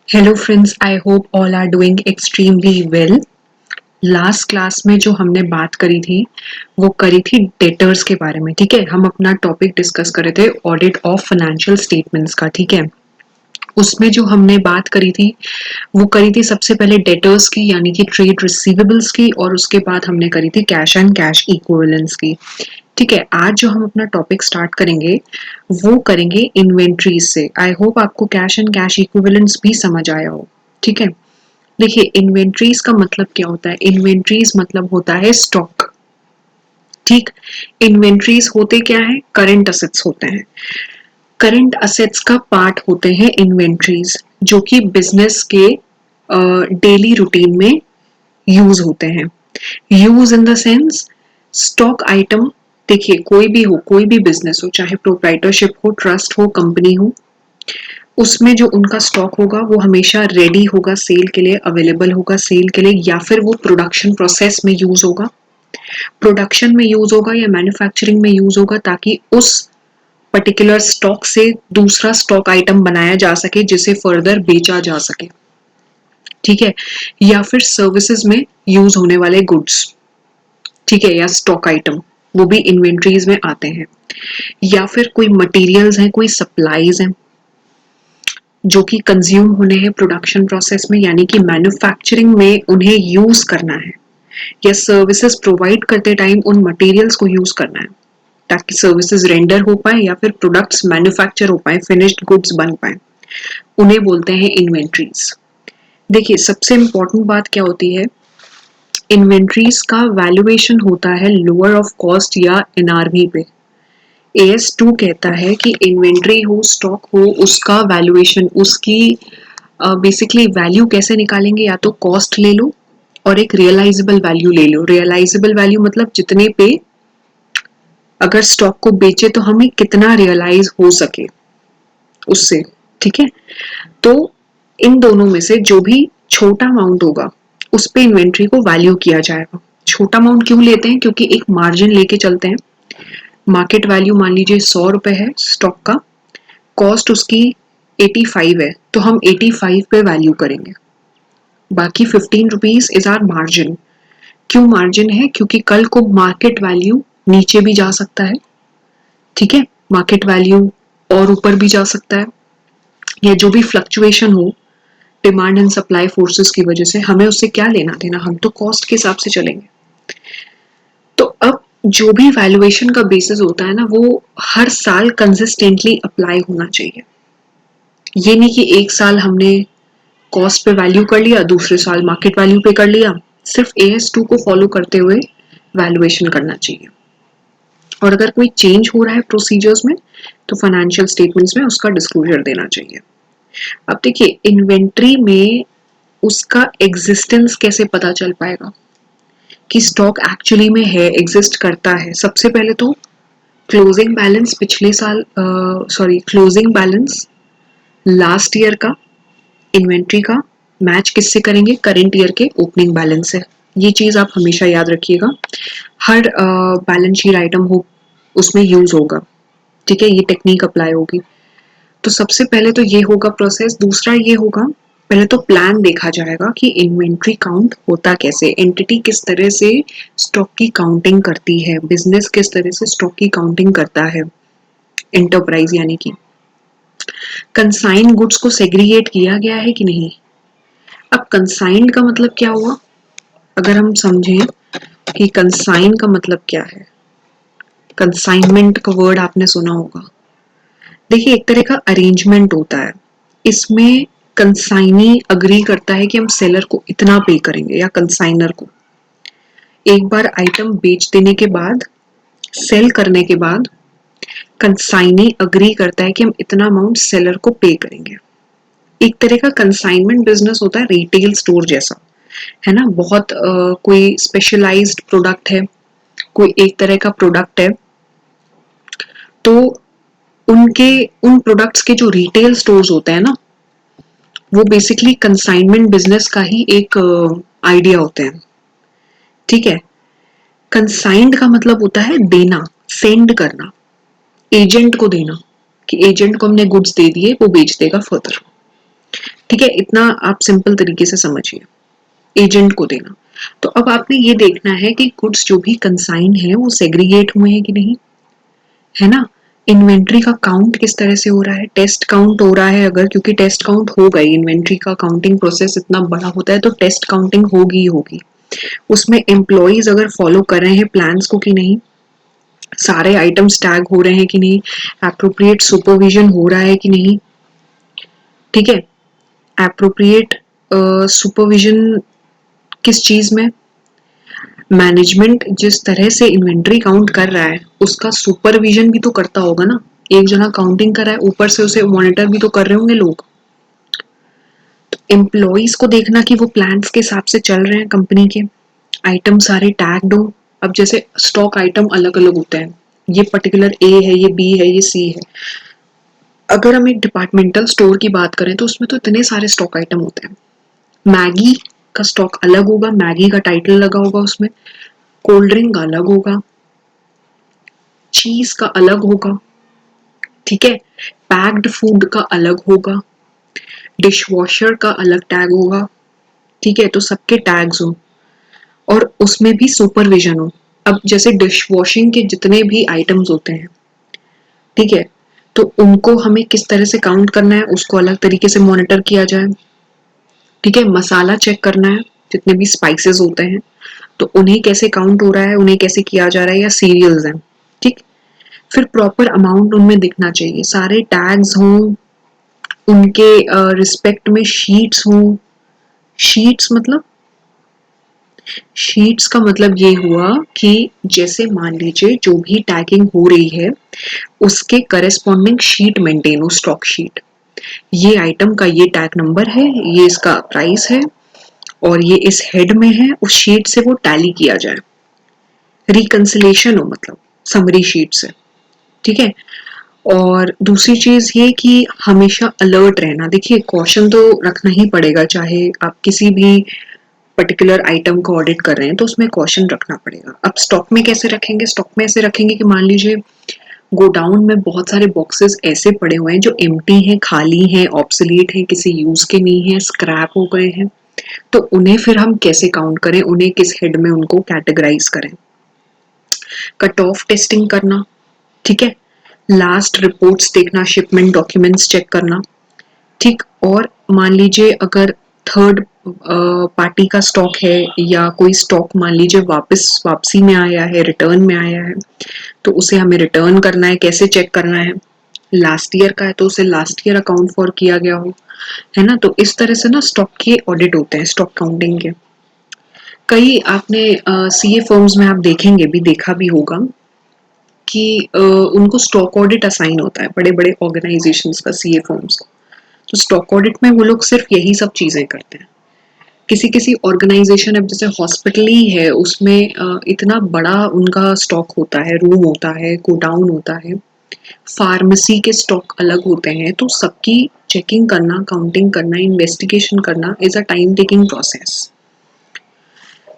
Hello friends, I hope all are doing extremely well. Last class में जो हमने बात करी थी वो करी थी डेटर्स के बारे में। ठीक है, हम अपना टॉपिक डिस्कस कर रहे थे ऑडिट ऑफ फाइनेंशियल स्टेटमेंट्स का। ठीक है, उसमें जो हमने बात करी थी वो करी थी सबसे पहले डेटर्स की यानी कि ट्रेड रिसीवेबल्स की, और उसके बाद हमने करी थी कैश एंड कैश इक्विवेलेंस की। ठीक है, आज जो हम अपना टॉपिक स्टार्ट करेंगे वो करेंगे इन्वेंट्रीज से। आई होप आपको कैश एंड कैश इक्विवेलेंस भी समझ आया हो। ठीक है, देखिए इन्वेंट्रीज का मतलब क्या होता है। इन्वेंट्रीज मतलब होता है स्टॉक। ठीक, इन्वेंट्रीज होते क्या है, करंट असेट्स होते हैं। करंट असेट्स का पार्ट होते हैं इन्वेंट्रीज, जो कि बिजनेस के डेली रूटीन में यूज होते हैं। Use in the sense stock item. देखिए कोई भी हो, कोई भी बिजनेस हो, चाहे प्रोप्राइटरशिप हो, ट्रस्ट हो, कंपनी हो, उसमें जो उनका स्टॉक होगा वो हमेशा रेडी होगा सेल के लिए, अवेलेबल होगा सेल के लिए, या फिर वो प्रोडक्शन प्रोसेस में यूज होगा, प्रोडक्शन में यूज होगा या मैन्युफैक्चरिंग में यूज होगा, ताकि उस पर्टिकुलर स्टॉक से दूसरा स्टॉक आइटम बनाया जा सके जिसे फर्दर बेचा जा सके। ठीक है, या फिर सर्विसेज में यूज होने वाले गुड्स, ठीक है, या स्टॉक आइटम, वो भी इन्वेंट्रीज में आते हैं। या फिर कोई मटेरियल्स हैं, कोई सप्लाईज हैं जो कि कंज्यूम होने हैं प्रोडक्शन प्रोसेस में, यानी कि मैन्युफैक्चरिंग में उन्हें यूज करना है, या सर्विसेज प्रोवाइड करते टाइम उन मटेरियल्स को यूज करना है ताकि सर्विसेज रेंडर हो पाए या फिर प्रोडक्ट्स मैन्युफैक्चर हो पाए, फिनिश्ड गुड्स बन पाए, उन्हें बोलते हैं इन्वेंट्रीज। देखिए सबसे इंपॉर्टेंट बात क्या होती है, इन्वेंट्रीज का वैल्यूएशन होता है लोअर ऑफ कॉस्ट या एनआरवी पे। AS2 कहता है कि इन्वेंट्री हो, स्टॉक हो, उसका वैल्यूएशन, उसकी बेसिकली वैल्यू कैसे निकालेंगे, या तो कॉस्ट ले लो और एक रियलाइजेबल वैल्यू ले लो। रियलाइजेबल वैल्यू मतलब जितने पे अगर स्टॉक को बेचे तो हमें कितना रियलाइज हो सके उससे। ठीक है, तो इन दोनों में से जो भी छोटा अमाउंट होगा उस पे इन्वेंट्री को वैल्यू किया जाएगा। छोटा अमाउंट क्यों लेते हैं, क्योंकि एक मार्जिन लेके चलते हैं। मार्केट वैल्यू मान लीजिए 100 रुपए है स्टॉक का, कॉस्ट उसकी 85 है, तो हम 85 पे वैल्यू करेंगे, बाकी 15 रुपीज इज आर मार्जिन। क्यों मार्जिन है, क्योंकि कल को मार्केट वैल्यू नीचे भी जा सकता है। ठीक है, मार्केट वैल्यू और ऊपर भी जा सकता है, या जो भी फ्लक्चुएशन हो डिमांड एंड सप्लाई फोर्सेस की वजह से, हमें उससे क्या लेना देना, हम तो कॉस्ट के हिसाब से चलेंगे। तो अब जो भी वैल्यूएशन का बेसिस होता है ना, वो हर साल कंसिस्टेंटली अप्लाई होना चाहिए। ये नहीं कि एक साल हमने कॉस्ट पे वैल्यू कर लिया, दूसरे साल मार्केट वैल्यू पे कर लिया। सिर्फ AS2 को फॉलो करते हुए वैल्यूएशन करना चाहिए, और अगर कोई चेंज हो रहा है प्रोसीजर्स में तो फाइनेंशियल स्टेटमेंट्स में उसका डिस्क्लोजर देना चाहिए। अब देखिए इन्वेंट्री में उसका एग्जिस्टेंस कैसे पता चल पाएगा कि स्टॉक एक्चुअली में है, एग्जिस्ट करता है। सबसे पहले तो क्लोजिंग बैलेंस पिछले साल, क्लोजिंग बैलेंस लास्ट ईयर का इन्वेंट्री का मैच किससे करेंगे, करेंट ईयर के ओपनिंग बैलेंस से। ये चीज आप हमेशा याद रखिएगा, हर बैलेंस शीट आइटम हो उसमें यूज होगा। ठीक है, ये टेक्निक अप्लाई होगी। तो सबसे पहले तो ये होगा प्रोसेस। दूसरा ये होगा, पहले तो प्लान देखा जाएगा कि इन्वेंट्री काउंट होता कैसे, एंटिटी किस तरह से स्टॉक की काउंटिंग करती है, बिजनेस किस तरह से स्टॉक की काउंटिंग करता है, एंटरप्राइज यानी कि कंसाइन गुड्स को सेग्रीगेट किया गया है कि नहीं। अब कंसाइंड का मतलब क्या हुआ, अगर हम समझें कि कंसाइन का मतलब क्या है। कंसाइनमेंट का वर्ड आपने सुना होगा। देखिए एक तरह का अरेंजमेंट होता है, इसमें कंसाइनी अग्री करता है कि हम सेलर को इतना पे करेंगे, या कंसाइनर को एक बार आइटम बेच देने के बाद, सेल करने के बाद कंसाइनी अग्री करता है कि हम इतना अमाउंट सेलर को पे करेंगे। एक तरह का कंसाइनमेंट बिजनेस होता है रिटेल स्टोर जैसा, है ना। बहुत कोई स्पेशलाइज्ड प्रोडक्ट है, कोई एक तरह का प्रोडक्ट है, तो उनके उन प्रोडक्ट्स के जो रिटेल स्टोर्स होते हैं ना, वो बेसिकली कंसाइनमेंट बिजनेस का ही एक आइडिया होते हैं। ठीक है, कंसाइंड का मतलब होता है देना, सेंड करना, एजेंट को देना, कि एजेंट को हमने गुड्स दे दिए, वो बेच देगा फर्दर। ठीक है, इतना आप सिंपल तरीके से समझिए, एजेंट को देना। तो अब आपने ये देखना है कि गुड्स जो भी कंसाइन है वो सेग्रीगेट हुए हैं कि नहीं, है ना। इन्वेंट्री का काउंट किस तरह से हो रहा है, टेस्ट काउंट हो रहा है अगर, क्योंकि टेस्ट काउंट होगा ही, इन्वेंट्री का काउंटिंग प्रोसेस इतना बड़ा होता है तो टेस्ट काउंटिंग होगी ही होगी। उसमें एम्प्लॉइज अगर फॉलो कर रहे हैं प्लान्स को कि नहीं, सारे आइटम्स टैग हो रहे हैं कि नहीं, एप्रोप्रिएट सुपरविजन हो रहा है कि नहीं, ठीक है। एप्रोप्रिएट सुपरविजन किस चीज में, मैनेजमेंट जिस तरह से इन्वेंट्री काउंट कर रहा है उसका सुपरविजन भी तो करता होगा ना, एक जना काउंटिंग कर रहा है ऊपर से उसे मॉनिटर भी तो कर रहे होंगे लोग। एम्प्लॉइज को देखना कि वो प्लान्स के हिसाब से चल रहे हैं, कंपनी के आइटम सारे टैग्ड हो। अब जैसे स्टॉक आइटम अलग अलग होते हैं, ये पर्टिकुलर ए है, ये बी है, ये सी है। अगर हम एक डिपार्टमेंटल स्टोर की बात करें तो उसमें तो इतने सारे स्टॉक आइटम होते हैं। मैगी का स्टॉक अलग होगा, मैगी का टाइटल लगा होगा उसमें, कोल्ड ड्रिंक का अलग होगा, चीज का अलग होगा, ठीक है, पैक्ड फूड का अलग होगा, डिश वॉशर का अलग टैग होगा, ठीक है। तो सबके टैग्स हो और उसमें भी सुपरविजन हो। अब जैसे डिश वॉशिंग के जितने भी आइटम्स होते हैं, ठीक है, तो उनको हमें किस तरह से काउंट करना है, उसको अलग तरीके से मॉनिटर किया जाए, ठीक है। मसाला चेक करना है, जितने भी स्पाइसेस होते हैं तो उन्हें कैसे काउंट हो रहा है, उन्हें कैसे किया जा रहा है, या सीरियल्स हैं, ठीक। फिर प्रॉपर अमाउंट उनमें दिखना चाहिए, सारे टैग्स हों, उनके रिस्पेक्ट में शीट्स हों। शीट्स मतलब, शीट्स का मतलब ये हुआ कि जैसे मान लीजिए जो भी टैगिंग हो रही है उसके करस्पॉन्डिंग शीट मेंटेन हो, स्टॉक शीट, ये आइटम का ये टैग नंबर है, ये इसका प्राइस है और ये इस हेड में है, उस शीट से वो टैली किया जाए, रिकंसिलेशन हो मतलब समरी शीट से, ठीक है। और दूसरी चीज ये कि हमेशा अलर्ट रहना, देखिए कॉशन तो रखना ही पड़ेगा, चाहे आप किसी भी पर्टिकुलर आइटम को ऑडिट कर रहे हैं तो उसमें कॉशन रखना पड़ेगा। अब स्टॉक में कैसे रखेंगे, स्टॉक में ऐसे रखेंगे कि मान लीजिए गोडाउन में बहुत सारे बॉक्सेस ऐसे पड़े हुए हैं जो एम्प्टी हैं, खाली हैं, ऑब्सोलीट हैं, किसी यूज के नहीं है, स्क्रैप हो गए हैं, तो उन्हें फिर हम कैसे काउंट करें, उन्हें किस हेड में उनको कैटेगराइज करें। कट ऑफ टेस्टिंग करना, ठीक है, लास्ट रिपोर्ट्स देखना, शिपमेंट डॉक्यूमेंट्स चेक करना, ठीक। और मान लीजिए अगर थर्ड पार्टी का स्टॉक है या कोई स्टॉक मान लीजिए वापसी में आया है, रिटर्न में आया है, तो उसे हमें रिटर्न करना है, कैसे चेक करना है, लास्ट ईयर का है तो उसे लास्ट ईयर अकाउंट फॉर किया गया हो, है ना। तो इस तरह से ना स्टॉक के ऑडिट होते हैं, स्टॉक काउंटिंग के। कई आपने सीए फर्म्स में आप देखेंगे भी, देखा भी होगा कि उनको स्टॉक ऑडिट असाइन होता है, बड़े बड़े ऑर्गेनाइजेशंस का, सीए फर्म्स को। तो स्टॉक ऑडिट में वो लोग सिर्फ यही सब चीजें करते हैं। किसी किसी ऑर्गेनाइजेशन, अब जैसे हॉस्पिटल ही है उसमें इतना बड़ा उनका स्टॉक होता है, रूम होता है, गोडाउन होता है, फार्मेसी के स्टॉक अलग होते हैं, तो सबकी चेकिंग करना, काउंटिंग करना, इन्वेस्टिगेशन करना is a time taking process.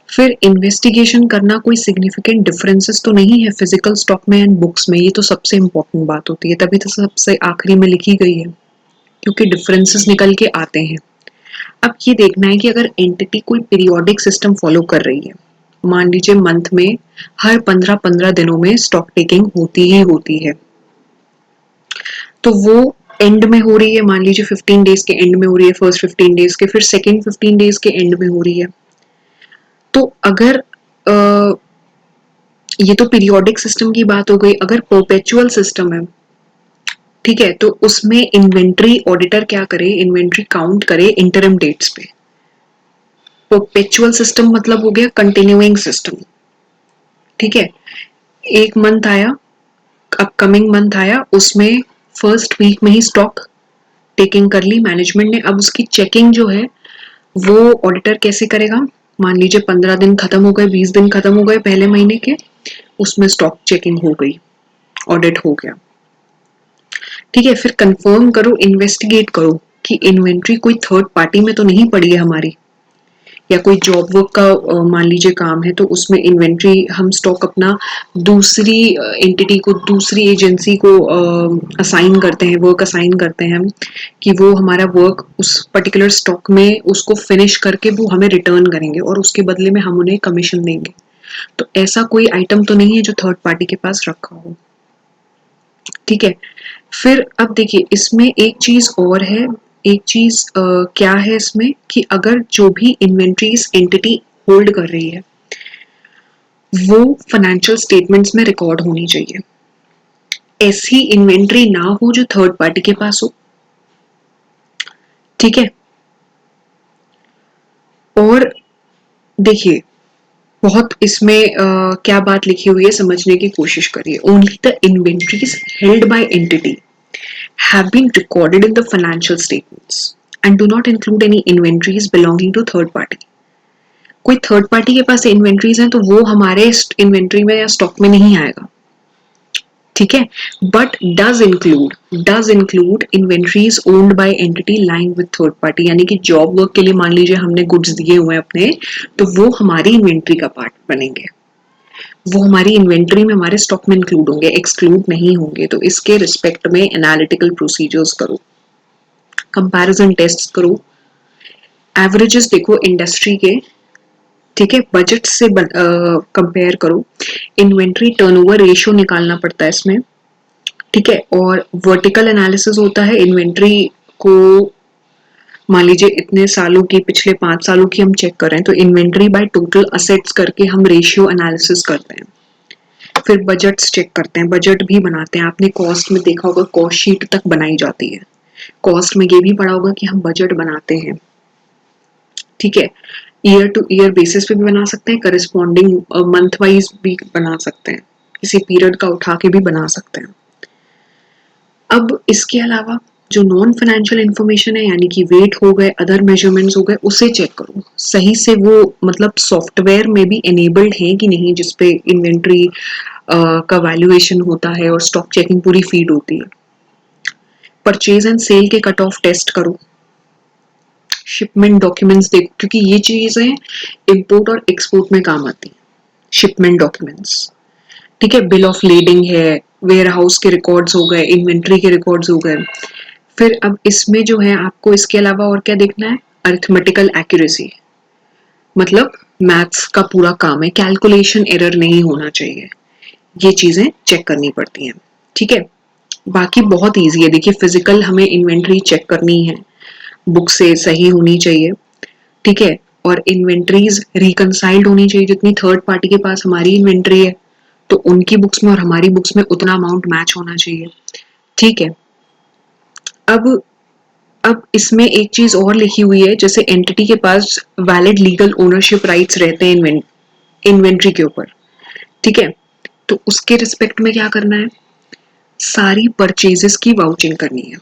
फिर इन्वेस्टिगेशन करना, कोई सिग्निफिकेंट डिफरेंसेस तो नहीं है फिजिकल स्टॉक में एंड बुक्स में, ये तो सबसे इंपॉर्टेंट बात होती है, तभी तो सबसे आखिरी में लिखी गई है, क्योंकि डिफरेंसेस निकल के आते हैं। अब ये देखना है कि अगर एंटिटी कोई पीरियोडिक सिस्टम फॉलो कर रही है, मान लीजिए मंथ में हर 15-15 दिनों में स्टॉक टेकिंग होती ही होती है, तो वो एंड में हो रही है, मान लीजिए 15 डेज के एंड में हो रही है, फर्स्ट 15 डेज के, फिर सेकेंड 15 डेज के एंड में हो रही है। तो अगर ये तो पीरियोडिक सिस्टम की बात हो गई, अगर परपेचुअल सिस्टम है, ठीक है, तो उसमें इन्वेंट्री ऑडिटर क्या करे, इन्वेंट्री काउंट करे इंटरम डेट्स पे। परपेचुअल सिस्टम मतलब हो गया कंटिन्यूइंग सिस्टम, ठीक है। एक मंथ आया, अपकमिंग मंथ आया, उसमें फर्स्ट वीक में ही स्टॉक टेकिंग कर ली मैनेजमेंट ने, अब उसकी चेकिंग जो है वो ऑडिटर कैसे करेगा, मान लीजिए 15 दिन खत्म हो गए, 20 दिन खत्म हो गए पहले महीने के, उसमें स्टॉक चेकिंग हो गई, ऑडिट हो गया, ठीक है। फिर कंफर्म करो, इन्वेस्टिगेट करो कि इन्वेंट्री कोई थर्ड पार्टी में तो नहीं पड़ी है हमारी, या कोई जॉब वर्क का मान लीजिए काम है, तो उसमें इन्वेंट्री हम स्टॉक अपना दूसरी एंटिटी को, दूसरी एजेंसी को असाइन करते हैं, वर्क असाइन करते हैं हम, कि वो हमारा वर्क उस पर्टिकुलर स्टॉक में उसको फिनिश करके वो हमें रिटर्न करेंगे और उसके बदले में हम उन्हें कमीशन देंगे। तो ऐसा कोई आइटम तो नहीं है जो थर्ड पार्टी के पास रखा हो। ठीक है, फिर अब देखिए इसमें एक चीज और है, एक चीज क्या है इसमें कि अगर जो भी इन्वेंट्रीज एंटिटी होल्ड कर रही है वो फाइनेंशियल स्टेटमेंट्स में रिकॉर्ड होनी चाहिए। ऐसी इन्वेंट्री ना हो जो थर्ड पार्टी के पास हो। ठीक है, और देखिए बहुत इसमें क्या बात लिखी हुई है समझने की कोशिश करिए। Only the inventories held by entity have been recorded in the financial statements and do not include any inventories belonging to third party। कोई थर्ड पार्टी के पास इन्वेंट्रीज हैं तो वो हमारे इन्वेंट्री में या स्टॉक में नहीं आएगा। ठीक है, but does include inventories owned by entity lying with third party, यानी कि जॉब वर्क के लिए मान लीजिए हमने गुड्स दिए हुए हैं अपने, तो वो हमारी इन्वेंट्री का पार्ट बनेंगे, वो हमारी इन्वेंट्री में हमारे स्टॉक में इंक्लूड होंगे, एक्सक्लूड नहीं होंगे। तो इसके रिस्पेक्ट में एनालिटिकल प्रोसीजर्स करो, कंपैरिजन टेस्ट करो, एवरेजेस देखो इंडस्ट्री के। ठीक है, बजट से कंपेयर करो, इन्वेंट्री टर्नओवर रेशियो निकालना पड़ता है इसमें। ठीक है, और वर्टिकल एनालिसिस होता है इन्वेंट्री को, मान लीजिए इतने सालों की, पिछले 5 सालों की हम चेक कर रहे हैं तो इन्वेंट्री बाय टोटल असेट्स करके हम रेशियो एनालिसिस करते हैं। फिर बजट्स चेक करते हैं, बजट भी बनाते हैं। आपने कॉस्ट में देखा होगा कॉस्ट शीट तक बनाई जाती है, कॉस्ट में ये भी पढ़ा होगा कि हम बजट बनाते हैं। ठीक है, ईयर टू ईयर बेसिस पे भी बना सकते हैं, करस्पॉन्डिंग मंथ वाइज भी बना सकते हैं, किसी पीरियड का उठा के भी बना सकते हैं। अब इसके अलावा जो नॉन फाइनेंशियल इंफॉर्मेशन है, यानी कि वेट हो गए, अदर मेजरमेंट्स हो गए, उसे चेक करो सही से, वो मतलब सॉफ्टवेयर में भी एनेबल्ड है कि नहीं जिसपे इन्वेंट्री का वैल्यूएशन होता है और स्टॉक चेकिंग पूरी फीड होती है। परचेज एंड सेल के कट ऑफ टेस्ट करो, शिपमेंट डॉक्यूमेंट्स देखो, क्योंकि ये चीजें इंपोर्ट और एक्सपोर्ट में काम आती है, शिपमेंट डॉक्यूमेंट्स। ठीक है, बिल ऑफ लेडिंग है, वेयर हाउस के रिकॉर्ड्स हो गए, इन्वेंट्री के रिकॉर्ड्स हो गए। फिर अब इसमें जो है आपको इसके अलावा और क्या देखना है, अरिथमेटिकल एक्यूरेसी, मतलब मैथ्स का पूरा काम है, कैलकुलेशन एरर नहीं होना चाहिए, ये चीजें चेक करनी पड़ती हैं। ठीक है, बाकी बहुत इजी है। देखिए फिजिकल हमें इन्वेंट्री चेक करनी है, बुक से सही होनी चाहिए। ठीक है, और इन्वेंट्रीज रिकनसाइल्ड होनी चाहिए, जितनी थर्ड पार्टी के पास हमारी इन्वेंट्री है तो उनकी बुक्स में और हमारी बुक्स में उतना अमाउंट मैच होना चाहिए। ठीक है, अब अब इसमें एक चीज और लिखी हुई है, जैसे एंटिटी के पास वैलिड लीगल ओनरशिप राइट्स रहते हैं इन्वेंट्री के ऊपर। ठीक है, तो उसके रिस्पेक्ट में क्या करना है, सारी परचेजेस की वाउचिंग करनी है।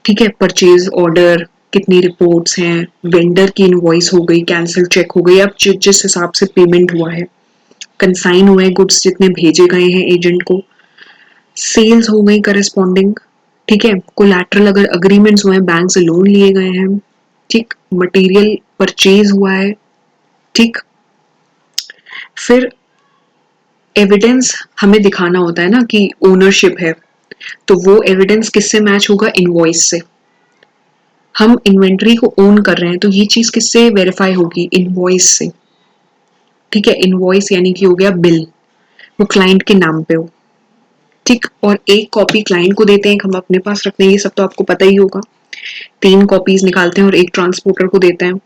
ठीक है, परचेज ऑर्डर, कितनी रिपोर्ट्स हैं, वेंडर की इनवॉइस हो गई, कैंसिल चेक हो गई, अब जिस हिसाब से पेमेंट हुआ है, कंसाइन हुए गुड्स जितने भेजे गए हैं एजेंट को, सेल्स हो गई करस्पॉन्डिंग। ठीक है, कोलैटरल अगर अग्रीमेंट्स हुए हैं, बैंक से लोन लिए गए हैं। ठीक, मटेरियल परचेज हुआ है। ठीक, फिर एविडेंस हमें दिखाना होता है ना कि ओनरशिप है, तो वो एविडेंस किससे मैच होगा, इनवॉइस से। हम इन्वेंट्री को ओन कर रहे हैं तो ये चीज किससे वेरीफाई होगी, इनवॉइस से। ठीक है, इनवॉइस यानी कि हो गया बिल, वो क्लाइंट के नाम पे हो। ठीक, और एक कॉपी क्लाइंट को देते हैं, हम अपने पास रखते हैं, ये सब तो आपको पता ही होगा। 3 कॉपीज निकालते हैं और एक ट्रांसपोर्टर को देते हैं।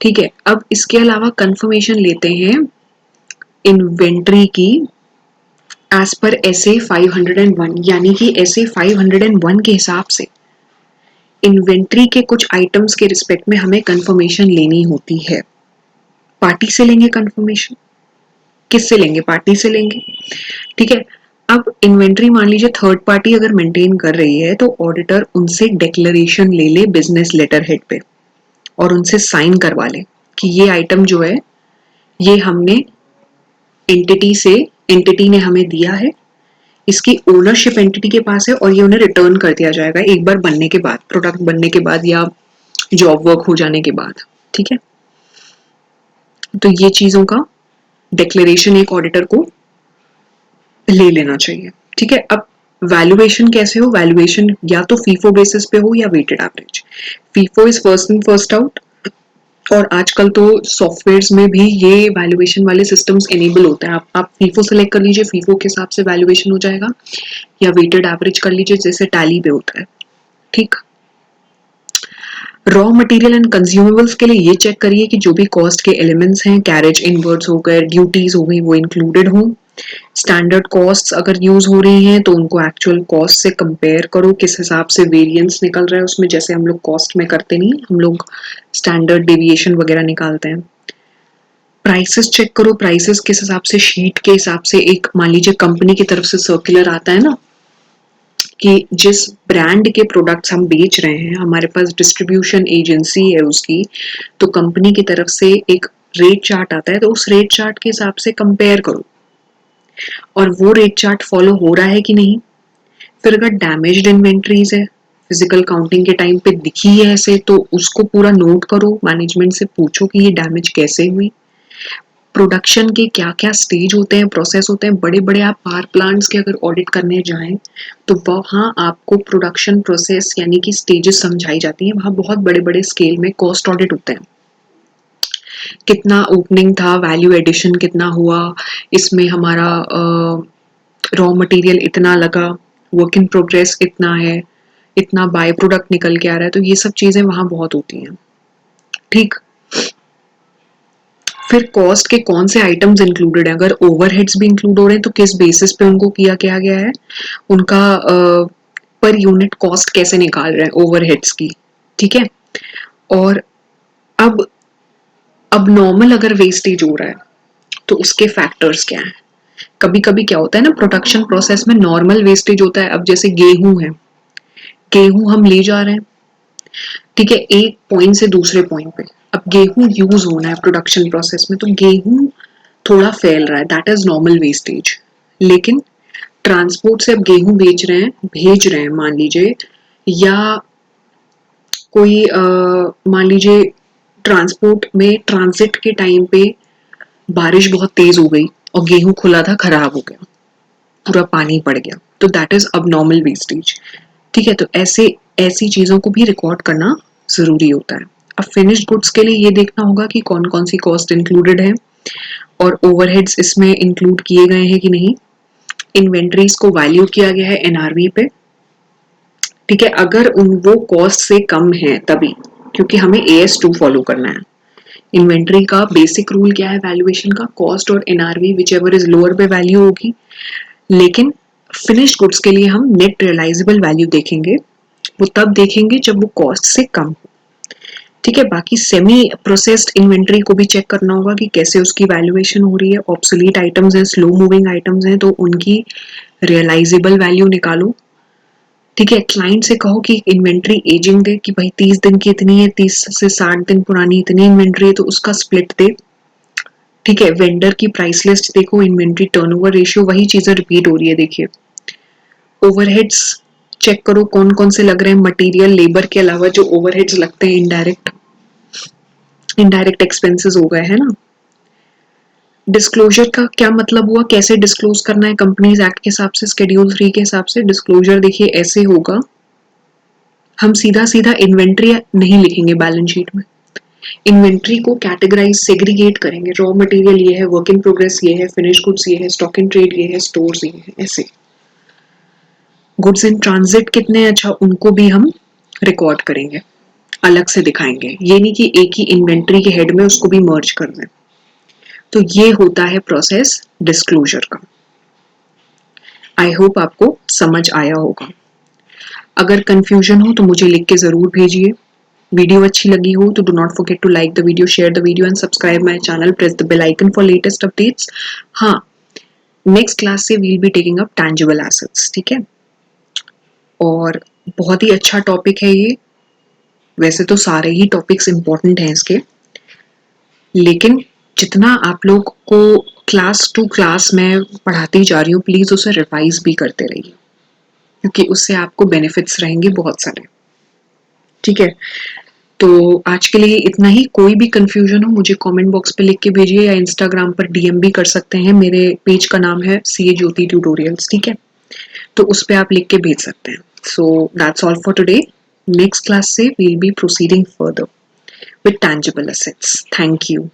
ठीक है, अब इसके अलावा कंफर्मेशन लेते हैं इन्वेंट्री की एज पर SA 501, यानी कि SA 501 के हिसाब से इन्वेंट्री के कुछ आइटम्स के रिस्पेक्ट में हमें कंफर्मेशन लेनी होती है। पार्टी से लेंगे कंफर्मेशन, किससे लेंगे, पार्टी से लेंगे। ठीक है, अब इन्वेंट्री मान लीजिए थर्ड पार्टी अगर मेंटेन कर रही है तो ऑडिटर उनसे डिक्लेरेशन ले ले बिजनेस लेटर हेड पे और उनसे साइन करवा ले कि ये आइटम जो है ये हमने एंटिटी ने हमें दिया है, इसकी ओनरशिप एंटिटी के पास है और ये उन्हें रिटर्न कर दिया जाएगा एक बार बनने के बाद, प्रोडक्ट बनने के बाद या जॉब वर्क हो जाने के बाद। ठीक है, तो ये चीजों का डिक्लेरेशन एक ऑडिटर को ले लेना चाहिए। ठीक है, अब वैल्यूएशन कैसे हो? वैल्यूएशन या तो फीफो बेसिस पे हो या weighted average. FIFO is first in first out, और आजकल तो सॉफ्टवेयर्स में भी ये वैल्यूएशन वाले सिस्टम्स एनेबल होते हैं। आप फीफो सेलेक्ट कर लीजिए, फीफो के हिसाब से वैल्यूएशन हो जाएगा, या वेटेड एवरेज कर लीजिए जैसे टैली पे होता है। ठीक, रॉ मटेरियल एंड कंज्यूमेबल्स के लिए ये चेक करिए कि जो भी कॉस्ट के एलिमेंट्स हैं, कैरेज इनवर्ड्स हो गए, ड्यूटीज हो गई, वो इंक्लूडेड हों। स्टैंडर्ड कॉस्ट्स अगर यूज हो रही हैं तो उनको एक्चुअल कॉस्ट से कंपेयर करो, किस हिसाब से वेरिएंस निकल रहा है उसमें। जैसे हम लोग कॉस्ट में करते नहीं, हम लोग स्टैंडर्ड डेविएशन वगैरह निकालते हैं। प्राइसेस चेक करो, प्राइसेस किस हिसाब से, शीट के हिसाब से। एक मान लीजिए कंपनी की तरफ से सर्कुलर आता है ना कि जिस ब्रांड के प्रोडक्ट्स हम बेच रहे हैं, हमारे पास डिस्ट्रीब्यूशन एजेंसी है उसकी, तो कंपनी की तरफ से एक रेट चार्ट आता है, तो उस रेट चार्ट के हिसाब से कंपेयर करो और वो रेट चार्ट फॉलो हो रहा है कि नहीं। फिर अगर डैमेज्ड इन्वेंट्रीज है, फिजिकल काउंटिंग के टाइम पे दिखी है ऐसे, तो उसको पूरा नोट करो, मैनेजमेंट से पूछो कि ये डैमेज कैसे हुई। प्रोडक्शन के क्या क्या स्टेज होते हैं, प्रोसेस होते हैं। बड़े बड़े आप पावर प्लांट्स के अगर ऑडिट करने जाएं तो वहाँ आपको प्रोडक्शन प्रोसेस यानी कि स्टेजेस समझाई जाती हैं। वहाँ बहुत बड़े बड़े स्केल में कॉस्ट ऑडिट होते हैं। कितना ओपनिंग था, वैल्यू एडिशन कितना हुआ, इसमें हमारा रॉ मटेरियल इतना लगा, वर्क इन प्रोग्रेस इतना है, इतना बाय प्रोडक्ट निकल के आ रहा है, तो ये सब चीजें वहां बहुत होती हैं। ठीक, फिर कॉस्ट के कौन से आइटम्स इंक्लूडेड है, अगर ओवरहेड्स भी इंक्लूड हो रहे हैं तो किस बेसिस पे उनको किया गया है, उनका पर यूनिट कॉस्ट कैसे निकाल रहे हैं ओवरहेड्स की। ठीक है, और अब नॉर्मल अगर वेस्टेज हो रहा है तो उसके फैक्टर्स क्या हैं। कभी कभी क्या होता है ना, प्रोडक्शन प्रोसेस में नॉर्मल वेस्टेज होता है। अब जैसे गेहूं है, गेहूं हम ले जा रहे हैं, ठीक है, एक पॉइंट से दूसरे पॉइंट पे। अब गेहूं यूज होना है प्रोडक्शन प्रोसेस में, तो गेहूं थोड़ा फैल रहा है, दैट इज नॉर्मल वेस्टेज। लेकिन ट्रांसपोर्ट से अब गेहूं बेच रहे हैं, भेज रहे हैं मान लीजिए, या कोई मान लीजिए ट्रांसपोर्ट में ट्रांजिट के टाइम पे बारिश बहुत तेज हो गई और गेहूं खुला था, खराब हो गया, पूरा पानी पड़ गया, तो दैट इज अब नॉर्मल वेस्टेज। ठीक है, तो ऐसे ऐसी चीजों को भी रिकॉर्ड करना जरूरी होता है। अब फिनिश्ड गुड्स के लिए ये देखना होगा कि कौन कौन सी कॉस्ट इंक्लूडेड है और ओवरहेड्स इसमें इंक्लूड किए गए हैं कि नहीं। इन्वेंट्रीज को वैल्यू किया गया है एनआरवी पे। ठीक है, अगर उन वो कॉस्ट से कम है तभी, क्योंकि हमें AS2 फॉलो करना है। इन्वेंट्री का बेसिक रूल क्या है वैल्यूएशन का, कॉस्ट और NRV which ever is lower पे वैल्यू होगी। लेकिन फिनिश्ड गुड्स के लिए हम नेट रियलाइजेबल वैल्यू देखेंगे, वो तब देखेंगे जब वो कॉस्ट से कम हो। ठीक है, बाकी सेमी प्रोसेस्ड इन्वेंट्री को भी चेक करना होगा कि कैसे उसकी वैल्यूएशन हो रही है। ऑब्सोलीट आइटम्स हैं, स्लो मूविंग आइटम्स हैं, तो उनकी रियलाइजेबल वैल्यू निकालो। ठीक है, क्लाइंट से कहो कि इन्वेंट्री एजिंग दे, कि भाई 30 दिन की इतनी है, 30 से 60 दिन पुरानी इतनी इन्वेंट्री है, तो उसका स्प्लिट दे। ठीक है, वेंडर की प्राइस लिस्ट देखो, इन्वेंट्री टर्नओवर रेशियो, वही चीजें रिपीट हो रही है। देखिए, ओवरहेड्स चेक करो कौन कौन से लग रहे हैं, मटेरियल लेबर के अलावा जो ओवरहेड्स लगते हैं, इनडायरेक्ट इनडायरेक्ट एक्सपेंसेस हो गए, है ना। डिस्क्लोजर का क्या मतलब हुआ, कैसे डिस्क्लोज करना है कंपनीज एक्ट के हिसाब से, शेड्यूल 3 के हिसाब से। डिस्क्लोजर देखिए ऐसे होगा, हम सीधा सीधा इन्वेंट्री नहीं लिखेंगे बैलेंस शीट में, इन्वेंट्री को कैटेगराइज सेग्रीगेट करेंगे। रॉ मटेरियल ये है, वर्क इन प्रोग्रेस ये है, फिनिश गुड्स ये है, स्टॉक इन ट्रेड ये है, स्टोर्स ये है, ऐसे। गुड्स इन ट्रांजिट कितने, अच्छा उनको भी हम रिकॉर्ड करेंगे, अलग से दिखाएंगे। ये नहीं कि एक ही इन्वेंट्री के हेड में उसको भी मर्ज कर दें। तो ये होता है प्रोसेस डिस्क्लोजर का। आई होप आपको समझ आया होगा। अगर कंफ्यूजन हो तो मुझे लिख के जरूर भेजिए। वीडियो अच्छी लगी हो तो do not forget to like the video, share the video and subscribe my channel, press the bell icon for latest updates. हाँ, नेक्स्ट क्लास से we'll be taking up tangible assets. ठीक है, और बहुत ही अच्छा टॉपिक है ये। वैसे तो सारे ही टॉपिक्स इंपॉर्टेंट हैं इसके, लेकिन जितना आप लोग को क्लास टू क्लास में पढ़ाती जा रही हूँ, प्लीज उसे रिवाइज भी करते रहिए, क्योंकि उससे आपको बेनिफिट्स रहेंगे बहुत सारे। ठीक है, तो आज के लिए इतना ही। कोई भी कंफ्यूजन हो मुझे कमेंट बॉक्स पे लिख के भेजिए या इंस्टाग्राम पर डीएम भी कर सकते हैं। मेरे पेज का नाम है सीए ज्योति ट्यूटोरियल्स, ठीक है? तो उस पे आप लिख के भेज सकते हैं। So that's all for today. Next class से we'll be proceeding further with tangible assets. Thank you.